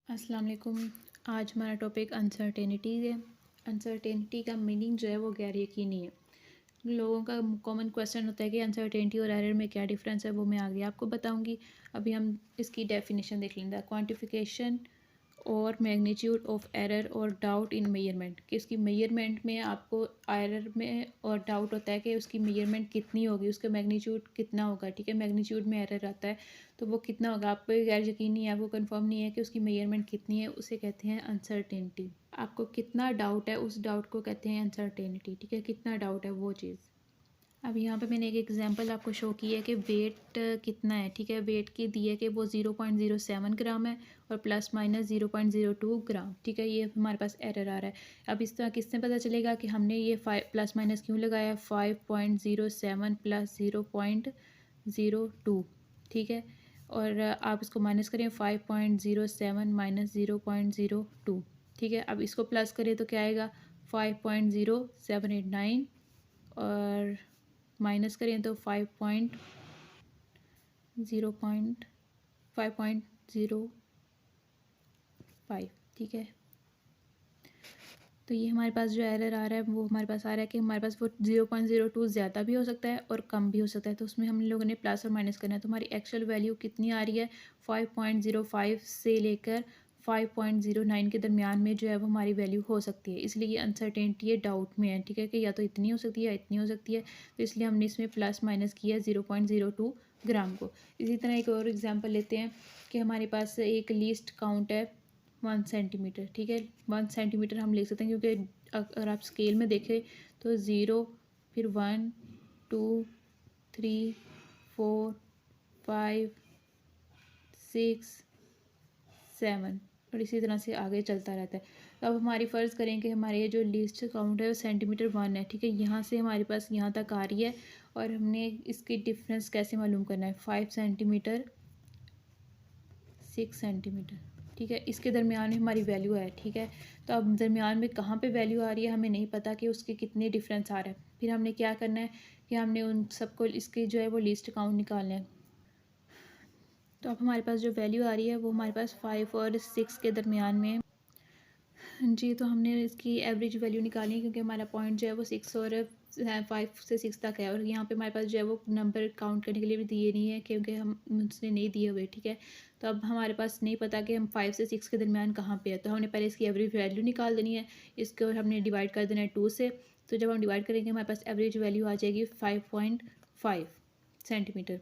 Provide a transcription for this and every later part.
अस्सलाम वालेकुम। आज हमारा टॉपिक अनसर्टेनिटी है। अनसर्टेनिटी का मीनिंग जो है वो गैर यकीनी है। लोगों का कॉमन क्वेश्चन होता है कि अनसर्टेनिटी और एरर में क्या डिफरेंस है, वो मैं आगे आपको बताऊंगी। अभी हम इसकी डेफिनेशन देख लेंगे। क्वांटिफिकेशन और मैग्नीट्यूड ऑफ एरर और डाउट इन मेजरमेंट, कि उसकी मेजरमेंट में आपको एरर में और डाउट होता है कि उसकी मेजरमेंट कितनी होगी, उसका मैग्नीट्यूड कितना होगा। ठीक है, मैग्नीट्यूड में एरर आता है तो वो कितना होगा, आपको गैर यकीनी है, आपको कंफर्म नहीं है कि उसकी मेजरमेंट कितनी है, उसे कहते हैं अनसर्टेनिटी। आपको कितना डाउट है, उस डाउट को कहते हैं अनसर्टेनिटी। ठीक है, कितना डाउट है वो चीज़। अब यहाँ पे मैंने एक एग्जांपल आपको शो की है कि वेट कितना है। ठीक है, वेट की दी है कि वो 0.07 ग्राम है और प्लस माइनस 0.02 ग्राम। ठीक है, ये हमारे पास एरर आ रहा है। अब इस तरह किससे पता चलेगा कि हमने ये प्लस माइनस क्यों लगाया। 5.07 प्लस 0.02। ठीक है, और आप इसको माइनस करें 5.07 माइनस 0.02। ठीक है, अब इसको प्लस करें तो क्या आएगा 5.0789 और माइनस करें तो 5.05। ठीक है, तो ये हमारे पास जो एरर आ रहा है वो हमारे पास आ रहा है कि हमारे पास वो 0.02 ज़्यादा भी हो सकता है और कम भी हो सकता है। तो उसमें हम लोगों ने प्लस और माइनस करना है। तो हमारी एक्चुअल वैल्यू कितनी आ रही है, 5.05 से लेकर 5.09 के दरमियान में जो है वो हमारी वैल्यू हो सकती है। इसलिए ये अनसर्टेनिटी है, डाउट में है। ठीक है, कि या तो इतनी हो सकती है या इतनी हो सकती है। तो इसलिए हमने इसमें प्लस माइनस किया 0.02 ग्राम को। इसी तरह एक और एग्जाम्पल लेते हैं कि हमारे पास एक लीस्ट काउंट है 1 सेंटीमीटर। ठीक है, 1 सेंटीमीटर हम लिख सकते हैं क्योंकि अगर आप स्केल में देखें तो 0, फिर 1, 2, 3, 4, 5, 6, 7 और इसी तरह से आगे चलता रहता है। तो अब हमारी फ़र्ज़ करें कि हमारे ये जो लिस्ट काउंट है वो सेंटीमीटर 1 है। ठीक है, यहाँ से हमारे पास यहाँ तक आ रही है और हमने इसकी डिफरेंस कैसे मालूम करना है। 5 सेंटीमीटर, 6 सेंटीमीटर। ठीक है, इसके दरमियान में हमारी वैल्यू है। ठीक है, तो अब दरमियान में कहाँ पे वैल्यू आ रही है हमें नहीं पता कि उसके कितने डिफरेंस आ रहा है। फिर हमने क्या करना है कि हमने उन सबको इसकी जो है वो लिस्ट काउंट निकालना है। तो अब हमारे पास जो वैल्यू आ रही है वो हमारे पास 5 और 6 के दरमियान में जी। तो हमने इसकी एवरेज वैल्यू निकाली है क्योंकि हमारा पॉइंट जो है वो 6 और 5 से 6 तक है और यहाँ पे हमारे पास जो है वो नंबर काउंट करने के लिए भी दिए नहीं है क्योंकि हम उसने नहीं दिए हुए। ठीक है, तो अब हमारे पास नहीं पता कि हम 5 से 6 के दरमियान कहाँ पे है। तो हमने पहले इसकी एवरेज वैल्यू निकाल देनी है। इसको हमने डिवाइड कर देना है 2 से। तो जब हम डिवाइड करेंगे हमारे पास एवरेज वैल्यू आ जाएगी 5.5 सेंटीमीटर।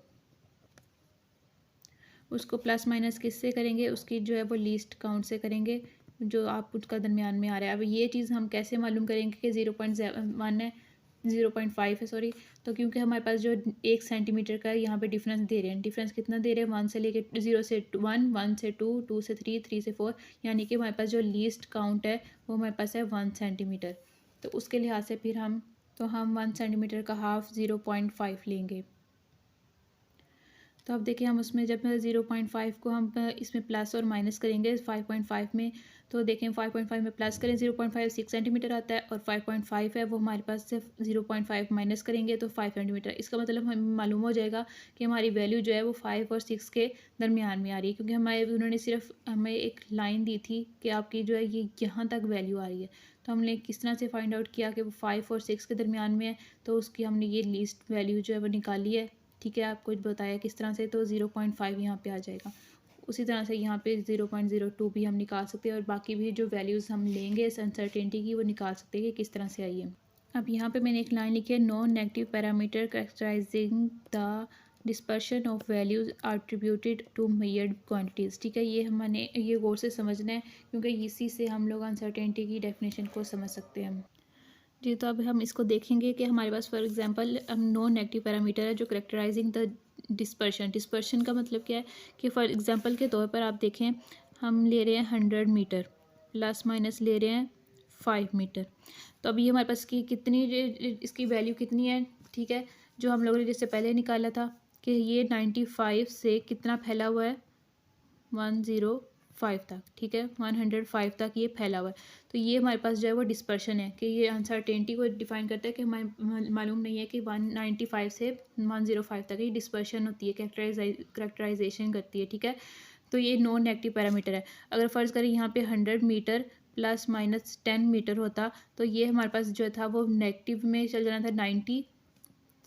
उसको प्लस माइनस किससे करेंगे, उसकी जो है वो लीस्ट काउंट से करेंगे जो आप उसका दरमियान में आ रहा है। अब ये चीज़ हम कैसे मालूम करेंगे कि 0.1 है, 0.5 है सॉरी। तो क्योंकि हमारे पास जो 1 सेंटीमीटर का यहाँ पे डिफरेंस दे रहे हैं, डिफरेंस कितना दे रहे हैं 1 से लेके 0 से 1, 1 से 2, 2 से 3, 3 से 4, यानी कि हमारे पास जो लीस्ट काउंट है वो हमारे पास है 1 सेंटीमीटर। तो उसके लिहाज से फिर हम 1 सेंटीमीटर का हाफ 0.5 लेंगे। तो अब देखिए हम उसमें जब 0.5 को हम इसमें प्लस और माइनस करेंगे 5.5 में, तो देखें 5.5 में प्लस करें 0.5 6 सेंटीमीटर आता है और 5.5 है वो हमारे पास से 0.5 माइनस करेंगे तो 5 सेंटीमीटर। इसका मतलब हमें मालूम हो जाएगा कि हमारी वैल्यू जो है वो 5 और 6 के दरमियान में आ रही है क्योंकि हमारे उन्होंने सिर्फ हमें एक लाइन दी थी कि आपकी जो है ये यहाँ तक वैल्यू आ रही है। तो हमने किस तरह से फाइंड आउट किया कि वो 5 और 6 के दरमियान में है, तो उसकी हमने ये लीस्ट वैल्यू जो है वो निकाली है। ठीक है, आपको बताया किस तरह से, तो 0.5 यहाँ पे आ जाएगा। उसी तरह से यहाँ पे 0.02 भी हम निकाल सकते हैं और बाकी भी जो वैल्यूज़ हम लेंगे इस अनसर्टेनिटी की वो निकाल सकते हैं कि किस तरह से आई है। अब यहाँ पे मैंने एक लाइन लिखी है, non negative parameter characterising the dispersion of values attributed to measured quantities. ठीक है, ये हमने ये गौर से समझना है क्योंकि इसी से हम लोग अनसर्टेनिटी की डेफिनेशन को समझ सकते हैं। जी, तो अब हम इसको देखेंगे कि हमारे पास for example non negative parameter है जो करेक्टराइजिंग द डिस्पर्शन। डिस्पर्शन का मतलब क्या है कि फॉर एग्जांपल के तौर पर आप देखें, हम ले रहे हैं 100 मीटर, प्लस माइनस ले रहे हैं 5 मीटर। तो अभी हमारे पास की कितनी इसकी वैल्यू कितनी है। ठीक है, जो हम लोगों ने जिससे पहले निकाला था कि ये 95 से कितना फैला हुआ है 105 तक। ठीक है, 105 तक ये फैला हुआ है। तो ये हमारे पास जो है वो डिस्पर्शन है कि ये अनसर्टेनिटी को डिफाइन करता है कि हमें मालूम नहीं है कि 195 से 105 तक ये डिस्पर्शन होती है, करेक्टराइजेशन करती है। ठीक है, तो ये नॉन नेगेटिव पैरामीटर है। अगर फ़र्ज़ करें यहाँ पे 100 मीटर प्लस माइनस 10 मीटर होता तो ये हमारे पास जो था वो नेगेटिव में चल जाना था 90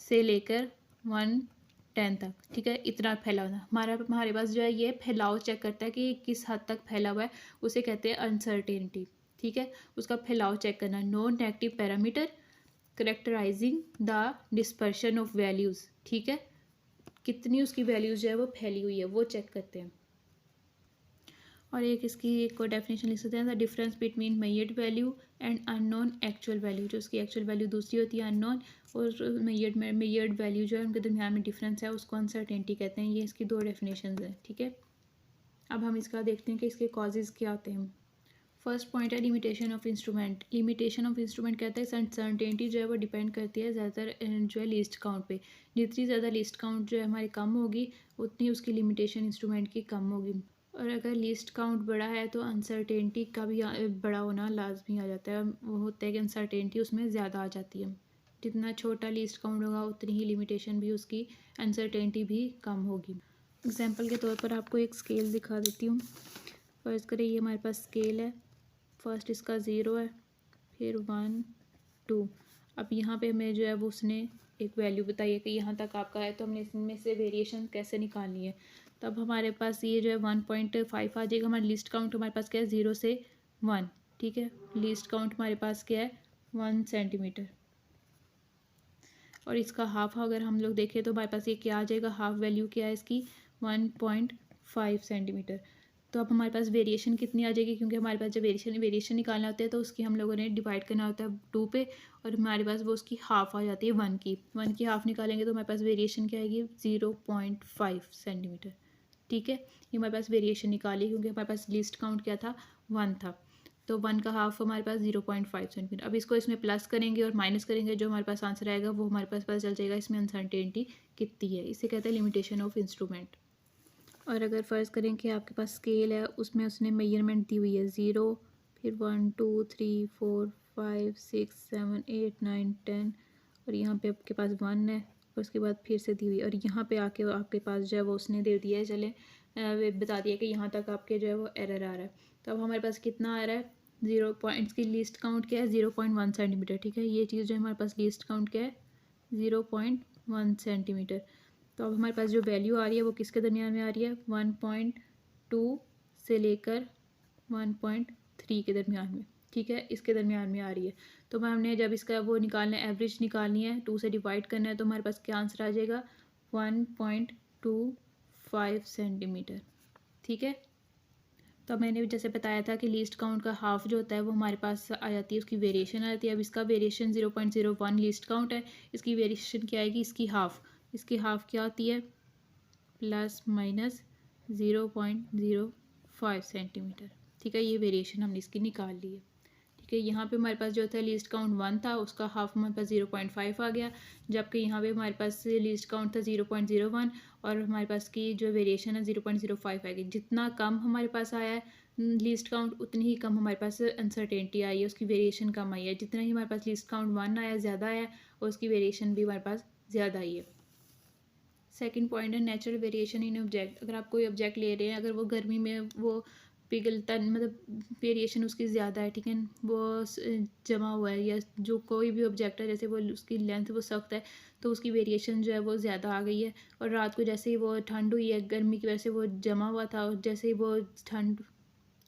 से लेकर 110 तक, ठीक है। इतना फैला हुआ हमारे पास जो है ये फैलाव चेक करता है कि किस हद तक फैला हुआ है, उसे कहते हैं अनसर्टेनिटी, ठीक है। उसका फैलाव चेक करना। Non negative parameter characterizing the dispersion of values, ठीक है। कितनी उसकी वैल्यूज़ जो है वो फैली हुई है वो चेक करते हैं। और एक इसकी एक और डेफिनेशन लिख सकते हैं, the difference between measured value and unknown actual value. जो उसकी एक्चुअल वैल्यू दूसरी होती है अननोन, और मेजर्ड वैल्यू जो है उनके दरमियान में डिफरेंस है उसको अनसर्टेनिटी कहते हैं। ये इसकी दो डेफिनेशन है, ठीक है। अब हम इसका देखते हैं कि इसके कॉजेज़ क्या होते हैं। फर्स्ट पॉइंट है limitation of instrument. Limitation of instrument कहता है अनसर्टेनिटी जो है वो डिपेंड करती है ज़्यादातर जो है लीस्ट काउंट पे। जितनी ज़्यादा लीस्ट काउंट जो है हमारी कम होगी उतनी उसकी लिमिटेशन इंस्ट्रूमेंट की कम होगी। और अगर लिस्ट काउंट बड़ा है तो अनसर्टेनिटी का भी बड़ा होना लाजमी आ जाता है। वो होता है कि अनसर्टेनिटी उसमें ज़्यादा आ जाती है। जितना छोटा लिस्ट काउंट होगा उतनी ही लिमिटेशन भी उसकी अनसर्टेनिटी भी कम होगी। एग्जांपल के तौर पर आपको एक स्केल दिखा देती हूँ। फर्स्ट करें ये हमारे पास स्केल है, फर्स्ट इसका 0 है, फिर 1 2। अब यहाँ पे हमें जो है वो उसने एक वैल्यू बताई है कि यहाँ तक आपका है, तो हमने इसमें से वेरिएशन कैसे निकालनी है। तब हमारे पास ये जो है 1.5 आ जाएगा। हमारा लिस्ट काउंट हमारे पास क्या है 0 से 1, ठीक है। लिस्ट काउंट हमारे पास क्या है 1 सेंटीमीटर। और इसका हाफ अगर हम लोग देखें तो हमारे पास ये क्या आ जाएगा, हाफ वैल्यू क्या है इसकी 1.5 सेंटीमीटर। तो अब हमारे पास वेरिएशन कितनी आ जाएगी, क्योंकि हमारे पास जब वेरिएशन निकालना होता है तो उसकी हम लोगों ने डिवाइड करना होता है 2 पे, और हमारे पास वो उसकी हाफ आ जाती है 1 की हाफ निकालेंगे तो हमारे पास वेरिएशन क्या आएगी 0.5 सेंटीमीटर, ठीक है। ये हमारे पास वेरिएशन निकाली क्योंकि हमारे पास लिस्ट काउंट क्या था 1 था, तो 1 का हाफ हमारे पास 0.5 सेंटीमीटर। अब इसको इसमें प्लस करेंगे और माइनस करेंगे, जो हमारे पास आंसर आएगा वो हमारे पास पता चल जाएगा इसमें अनसर्टेनिटी कितनी है। इसे कहते हैं लिमिटेशन ऑफ इंस्ट्रूमेंट। और अगर फ़र्ज़ करें कि आपके पास स्केल है, उसमें उसने मेजरमेंट दी हुई है 0, फिर 1 2 3 4 5 6 7 8 9 10, और यहाँ पे आपके पास 1 है, और उसके बाद फिर से दी हुई, और यहाँ पे आके आपके पास जो है वो उसने दे दिया है, चले बता दिया कि यहाँ तक आपके जो है वो एरर आ रहा है। तो अब हमारे पास कितना आ रहा है 0 पॉइंट, की लिस्ट काउंट क्या है 0.1 सेंटीमीटर, ठीक है। ये चीज़ जो हमारे पास लिस्ट काउंट क्या है 0.1 सेंटीमीटर। तो अब हमारे पास जो वैल्यू आ रही है वो किसके दरमियान में आ रही है 1.2 से लेकर 1.3 के दरमियान में, ठीक है। इसके दरमियान में आ रही है। तो हमने जब इसका वो निकालना है, एवरेज निकालनी है, 2 से डिवाइड करना है, तो हमारे पास क्या आंसर आ जाएगा 1.25 सेंटीमीटर, ठीक है। तो मैंने जैसे बताया था कि लीस्ट काउंट का हाफ जो होता है वो हमारे पास आ जाती है, उसकी वेरिएशन आ जाती है। अब इसका वेरिएशन 0.01 लीस्ट काउंट है, इसकी वेरिएशन क्या आएगी इसकी हाफ, इसकी हाफ क्या होती है प्लस माइनस 0.05 सेंटीमीटर, ठीक है। ये वेरिएशन हमने इसकी निकाल ली है, ठीक है। यहाँ पे हमारे पास जो था लिस्ट काउंट 1 था, उसका हाफ हमारे पास 0.5 आ गया, जबकि यहाँ पे हमारे पास लिस्ट काउंट था 0.01, और हमारे पास की जो वेरिएशन है 0.05 आएगी। जितना कम हमारे पास आया है लिस्ट काउंट, उतनी ही कम हमारे पास अनसर्टेनिटी आई है, उसकी वेरिएशन कम आई है। जितना ही हमारे पास लिस्ट काउंट 1 आया ज़्यादा आया, और उसकी वेरिएशन भी हमारे पास ज़्यादा आई है। सेकंड पॉइंट है नेचुरल वेरिएशन इन ऑब्जेक्ट। अगर आप कोई ऑब्जेक्ट ले रहे हैं, अगर वो गर्मी में वो पिघलता, मतलब वेरिएशन उसकी ज़्यादा है, ठीक है, वो जमा हुआ है, या जो कोई भी ऑब्जेक्ट है जैसे वो उसकी लेंथ वो सख्त है तो उसकी वेरिएशन जो है वो ज़्यादा आ गई है। और रात को जैसे ही वो ठंड हुई है, गर्मी की वजह से वो जमा हुआ था, और जैसे ही वो ठंड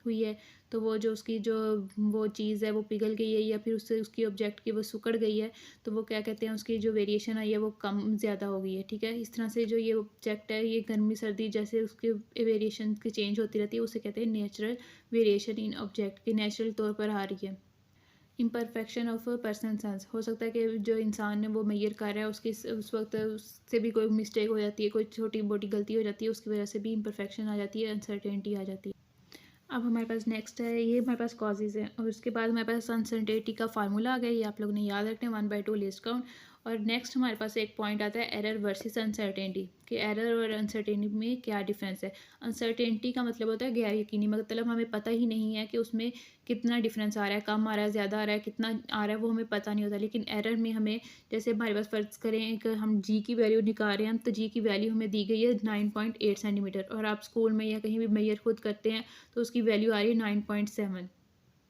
हुई है तो वो जो उसकी जो वो चीज़ है वो पिघल गई है, या फिर उससे उसकी ऑब्जेक्ट की वो सिकुड़ गई है, तो वो क्या कहते हैं उसकी जो वेरिएशन आई है वो कम ज़्यादा हो गई है, ठीक है। इस तरह से जो ये ऑब्जेक्ट है ये गर्मी सर्दी जैसे उसकी वेरिएशन की चेंज होती रहती है, उसे कहते हैं नेचुरल वेरिएशन इन ऑब्जेक्ट, की नेचुरल तौर पर आ रही है। इम्परफेक्शन ऑफ पर्सनल सेंस, हो सकता है कि जो इंसान है वो मेजर कर रहा है उसकी उस वक्त उससे भी कोई मिस्टेक हो जाती है, कोई छोटी मोटी गलती हो जाती है, उसकी वजह से भी इम्परफेक्शन आ जाती है, अनसर्टेनिटी आ जाती है। अब हमारे पास नेक्स्ट है, ये हमारे पास कॉजेज़ हैं, और उसके बाद हमारे पास अनसर्टेनिटी का फार्मूला आ गया, ये आप लोगों ने याद रखना है 1/2 लिस्ट काउंट। और नेक्स्ट हमारे पास एक पॉइंट आता है एरर वर्सेस अनसर्टेनिटी, कि एरर और अनसर्टेनिटी में क्या डिफरेंस है। अनसर्टेनिटी का मतलब होता है गैर यकीनी, मतलब हमें पता ही नहीं है कि उसमें कितना डिफरेंस आ रहा है, कम आ रहा है, ज़्यादा आ रहा है, कितना आ रहा है, वो हमें पता नहीं होता। लेकिन एरर में हमें, जैसे हमारे पास फ़र्ज़ करें एक हम जी की वैल्यू निकाल रहे हैं हम, तो जी की वैल्यू हमें दी गई है 9.8 सेंटीमीटर, और आप स्कूल में या कहीं भी मेजर खुद करते हैं तो उसकी वैल्यू आ रही है 9.7,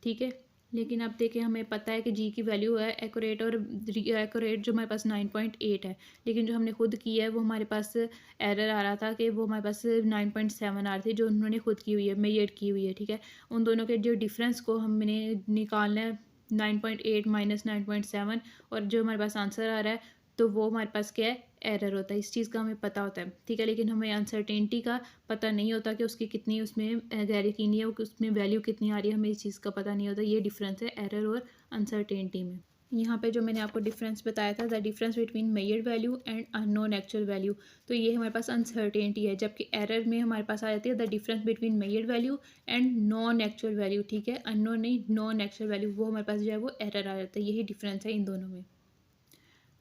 ठीक है। लेकिन अब देखिए हमें पता है कि जी की वैल्यू है एक्यूरेट, और एक्यूरेट जो हमारे पास 9.8 है, लेकिन जो हमने खुद की है वो हमारे पास एरर आ रहा था कि वो हमारे पास 9.7 आ रही थी, जो उन्होंने खुद की हुई है, मेजर की हुई है, ठीक है। उन दोनों के जो डिफरेंस को हमने निकालना है 9.8 माइनस 9.7, और जो हमारे पास आंसर आ रहा है तो वो हमारे पास क्या है, एरर होता है। इस चीज़ का हमें पता होता है, ठीक है। लेकिन हमें अनसर्टेनिटी का पता नहीं होता कि उसकी कितनी उसमें गैर यकीनी है, वो उसमें वैल्यू कितनी आ रही है, हमें इस चीज़ का पता नहीं होता। ये डिफरेंस है एरर और अनसर्टेनिटी में। यहाँ पे जो मैंने आपको डिफरेंस बताया था, the difference between measured value and unknown actual value, तो ये हमारे पास अनसर्टेनिटी है, जबकि एरर में हमारे पास आ जाती है the difference between measured value and non actual value, ठीक है। अननोन नहीं, नॉन एक्चुअल वैल्यू, वो हमारे पास जो है वो एरर आ जाता है। यही डिफरेंस है इन दोनों में।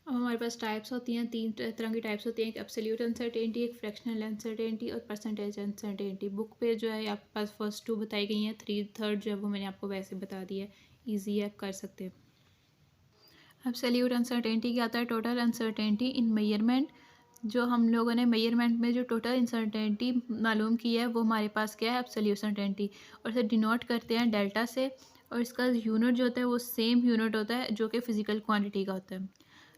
अब हमारे पास टाइप्स होती हैं, तीन तरह की टाइप्स होती हैं, एक एब्सोल्यूट अनसर्टेनिटी, एक फ्रैक्शनल अनसर्टेनिटी और परसेंटेज अनसर्टेनिटी। बुक पे जो है आपके पास फर्स्ट 2 बताई गई हैं, थर्ड जो है वो मैंने आपको वैसे बता दी है, ईजी है, कर सकते हैं। एब्सोल्यूट अनसर्टेनिटी क्या होता है, टोटल अनसर्टेनिटी इन मेजरमेंट। जो हम लोगों ने मेजरमेंट में जो टोटल अनसर्टेनिटी मालूम की है वो हमारे पास क्या है, एब्सोल्यूट अनसर्टेनिटी, और इसे डिनोट करते हैं डेल्टा से, और इसका यूनिट जो होता है वो सेम यूनिट होता है जो कि फिजिकल क्वांटिटी का होता है।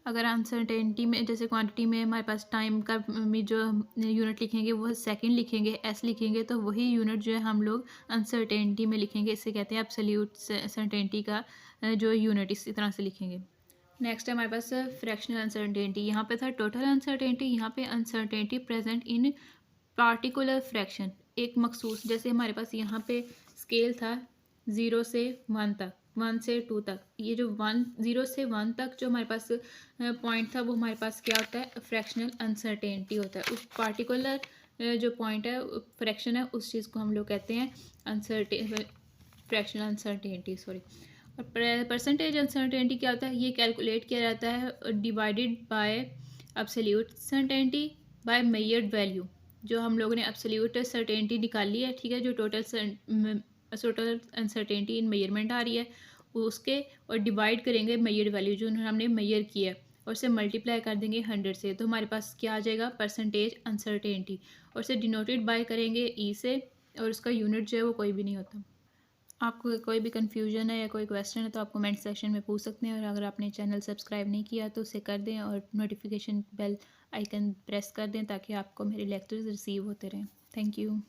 अगर अनसर्टेनिटी में, जैसे क्वांटिटी में हमारे पास टाइम का में जो यूनिट लिखेंगे वो सेकंड लिखेंगे, एस लिखेंगे, तो वही यूनिट जो है हम लोग अनसर्टेनिटी में लिखेंगे। इसे कहते हैं एब्सोल्यूट सर्टेनिटी का जो यूनिट, इसी तरह से लिखेंगे। नेक्स्ट है हमारे पास फ्रैक्शनल अनसर्टेनिटी। यहाँ पे था टोटल अनसर्टेनिटी, यहाँ पे uncertainty present in particular fraction, एक मखसूस, जैसे हमारे पास यहाँ पे स्केल था 0 से 1 तक, 1 से 2 तक, ये जो 0 से 1 तक जो हमारे पास पॉइंट था वो हमारे पास क्या होता है, फ्रैक्शनल अनसर्टेनिटी होता है। उस पार्टिकुलर जो पॉइंट है, फ्रैक्शन है, उस चीज़ को हम लोग कहते हैं फ्रैक्शनल अनसर्टेनिटी, सॉरी। और परसेंटेज अनसर्टेनिटी क्या होता है, ये कैलकुलेट किया जाता है divided by absolute certainty bye measured value. जो हम लोगों ने एब्सोल्यूट सर्टेनिटी निकाली है, ठीक है, जो टोटल अनसर्टेनिटी इन मेजरमेंट आ रही है उसके, और डिवाइड करेंगे मेजर्ड वैल्यू जो हमने मेजर किया है, और उसे मल्टीप्लाई कर देंगे 100 से, तो हमारे पास क्या आ जाएगा, परसेंटेज अनसर्टेनिटी, और उसे डिनोटेड बाय करेंगे ई से, और उसका यूनिट जो है वो कोई भी नहीं होता। आपको कोई भी कन्फ्यूजन है या कोई क्वेश्चन है तो आप कमेंट सेक्शन में पूछ सकते हैं, और अगर आपने चैनल सब्सक्राइब नहीं किया तो उसे कर दें, और नोटिफिकेशन बेल आइकन प्रेस कर दें ताकि आपको मेरे लेक्चर्स रिसीव होते रहें। Thank you.